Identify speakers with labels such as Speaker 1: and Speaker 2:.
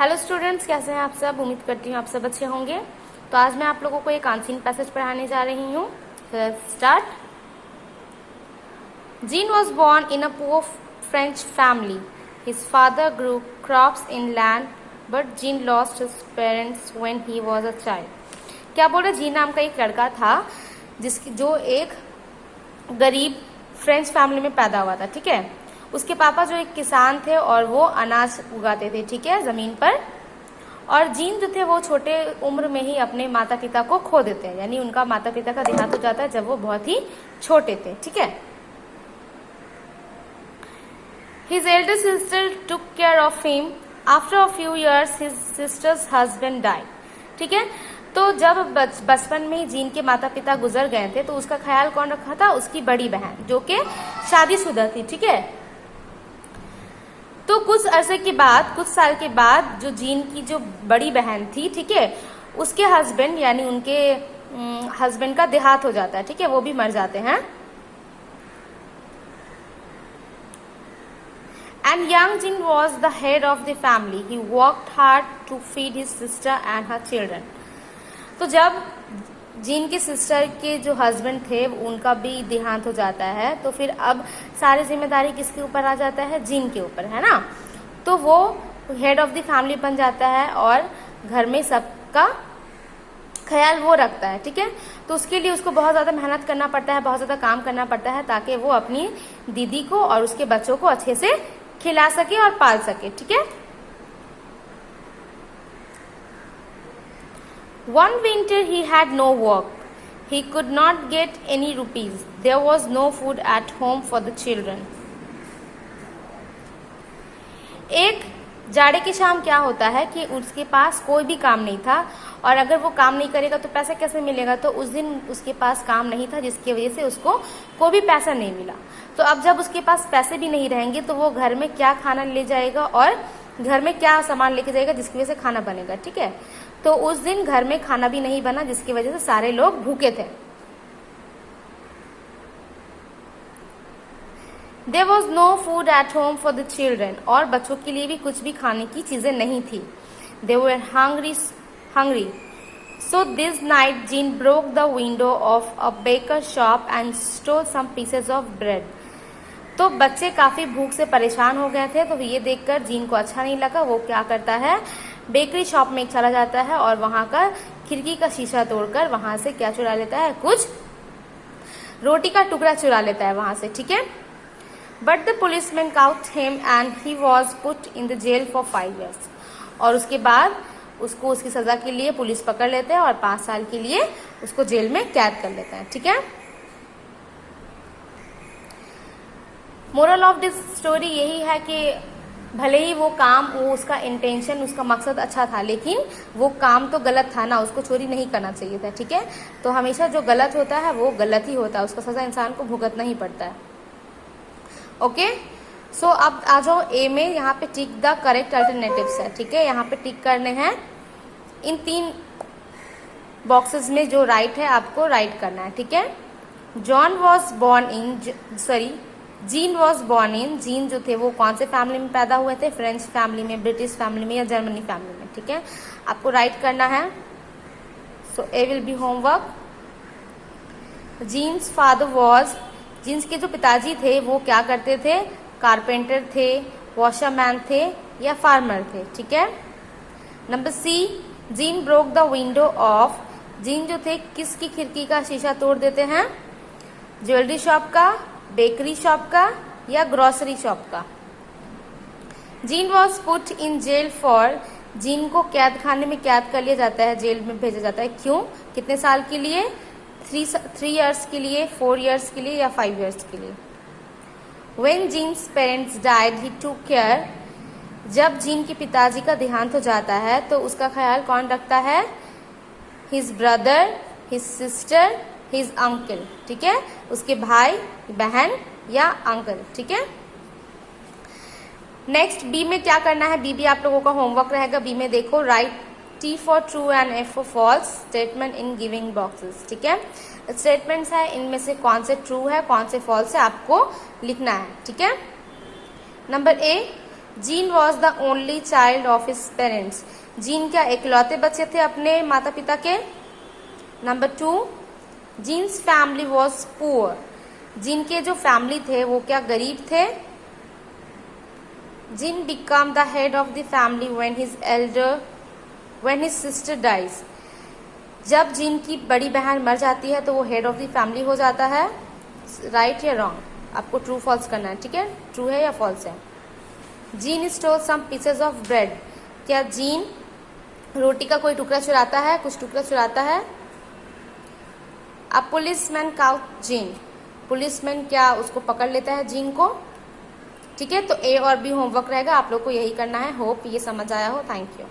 Speaker 1: Hello students, कैसे हैं आप सब। उम्मीद करती हूँ आप सब अच्छे होंगे। तो आज मैं आप लोगों को एक अनसीन पैसेज पढ़ाने जा रही हूँ। Start. Jean was born in a poor French family. His father grew crops in land but Jean lost his parents when he was a child. क्या बोल रहे, जीन नाम का एक लड़का था जो एक गरीब फ्रेंच फैमिली में पैदा हुआ था. ठीक है, उसके पापा जो एक किसान थे और वो अनाज उगाते थे, ठीक है, जमीन पर. और जीन जो थे वो छोटे उम्र में ही अपने माता पिता को खो देते हैं, यानी उनका माता पिता का देहांत हो जाता है जब वो बहुत ही छोटे थे. ठीक है. His Elder sister took care of him. After a few years his sisters husband died. ठीक है, तो जब बचपन में ही जीन के माता पिता गुजर गए थे तो उसका ख्याल कौन रखा था? उसकी बड़ी बहन जो कि शादीशुदा थी. ठीक है, तो कुछ अरसे के बाद, कुछ साल के बाद जो जीन की जो बड़ी बहन थी, ठीक है, उसके हस्बैंड यानी उनके हस्बैंड का देहांत हो जाता है. ठीक है, वो भी मर जाते हैं. And young Jean was the head of the family. He worked hard to feed his sister and her children. तो जब जीन के सिस्टर के जो हस्बैंड थे उनका भी देहांत हो जाता है तो फिर अब सारी जिम्मेदारी किसके ऊपर आ जाता है? जीन के ऊपर, है ना. तो वो हेड ऑफ द फैमिली बन जाता है और घर में सबका ख्याल वो रखता है. ठीक है, तो उसके लिए उसको बहुत ज़्यादा मेहनत करना पड़ता है, बहुत ज़्यादा काम करना पड़ता है ताकि वो अपनी दीदी को और उसके बच्चों को अच्छे से खिला सके और पाल सके. ठीक है. One winter he had no work. He could not get any rupees. There was no food at home for the children. एक जाड़े की शाम क्या होता है कि उसके पास कोई भी काम नहीं था और अगर वो काम नहीं करेगा तो पैसा कैसे मिलेगा? तो उस दिन उसके पास काम नहीं था जिसकी वजह से उसको कोई भी पैसा नहीं मिला. तो अब जब उसके पास पैसे भी नहीं रहेंगे तो वो घर में क्या खाना ले जाएगा और घर में क्या सामान लेके जाएगा जिसकी वजह से खाना बनेगा. ठीक है, तो उस दिन घर में खाना भी नहीं बना जिसकी वजह से सारे लोग भूखे थे. There was no food at home for the children. और बच्चों के लिए भी कुछ भी खाने की चीजें नहीं थी. They were hungry. So this night Jean broke the window of a baker's shop and stole some pieces of bread. तो बच्चे काफी भूख से परेशान हो गए थे, तो ये देखकर जीन को अच्छा नहीं लगा. वो क्या करता है, बेकरी शॉप में चला जाता है और वहां का खिड़की का शीशा तोड़कर वहां से क्या चुरा लेता है? कुछ रोटी का टुकड़ा चुरा लेता है वहां से. ठीक है, but the policeman caught him and he was put in the jail for 5 years. और उसके बाद उसको उसकी सजा के लिए पुलिस पकड़ लेते हैं और 5 साल के लिए उसको जेल में कैद कर लेते हैं. ठीक है, मोरल ऑफ दिस स्टोरी यही है कि भले ही वो काम, वो उसका इंटेंशन, उसका मकसद अच्छा था, लेकिन वो काम तो गलत था ना, उसको चोरी नहीं करना चाहिए था. ठीक है, तो हमेशा जो गलत होता है वो गलत ही होता है, उसका सजा इंसान को भुगतना ही पड़ता है. ओके, सो अब आ जाओ ए में. यहाँ पे टिक द करेक्ट अल्टरनेटिव्स है. ठीक है, यहाँ पे टिक करने हैं. इन 3 बॉक्सेस में जो राइट है आपको राइट करना है. ठीक है, gene was born in. Gene जो थे वो कौन से फैमिली में पैदा हुए थे? फ्रेंच फैमिली में, ब्रिटिश फैमिली में या जर्मनी फैमिली में. ठीक है, आपको राइट करना है. So A will be homework. Jean's father was. Jean's के जो पिताजी थे वो क्या करते थे? कारपेंटर थे, वॉशरमैन थे या फार्मर थे. ठीक है. Number C, Jean broke the window of. Jean जो थे किसकी खिड़की का शीशा तोड़ देते हैं? ज्वेलरी शॉप का, बेकरी शॉप का या ग्रोसरी शॉप का. Jean was put in jail for. Jean को कैद खाने में कैद कर लिया जाता है, जेल में भेजा जाता है. क्यों? कितने साल के लिए? 3 years के लिए, 4 years के लिए या 5 years के लिए. When Jean's parents died, he took care. जब जीन के पिताजी का देहांत हो जाता है तो उसका ख्याल कौन रखता है? His brother, his sister, his uncle. ठीक है, उसके भाई, बहन या अंकल. ठीक है. नेक्स्ट बी में क्या करना है? बी भी आप लोगों का होमवर्क रहेगा. बी में देखो, write T for true and F for false statement in giving boxes. ठीक है, स्टेटमेंट्स है, इनमें से कौन से ट्रू है, कौन से फॉल्स है, आपको लिखना है. ठीक है. Number A, Jean was the only child of his parents. Jean क्या इकलौते बच्चे थे अपने माता पिता के? Number 2, Jean's family was poor. Jean के जो फैमिली थे वो क्या गरीब थे? Jean become the head of the family when his sister dies. जब जीन की बड़ी बहन मर जाती है तो वो हेड ऑफ द फैमिली हो जाता है। राइट या रॉन्ग? आपको ट्रू फॉल्स करना है, ठीक है? ट्रू है या फॉल्स है? Jean stole some pieces of bread. क्या जीन रोटी का कोई टुकड़ा चुराता है, कुछ टुकड़ा चुराता है? A policeman caught Jean. Policeman क्या उसको पकड़ लेता है जीन को? ठीक है, तो ए और बी होमवर्क रहेगा, आप लोग को यही करना है। होप ये समझ आया हो। Thank you.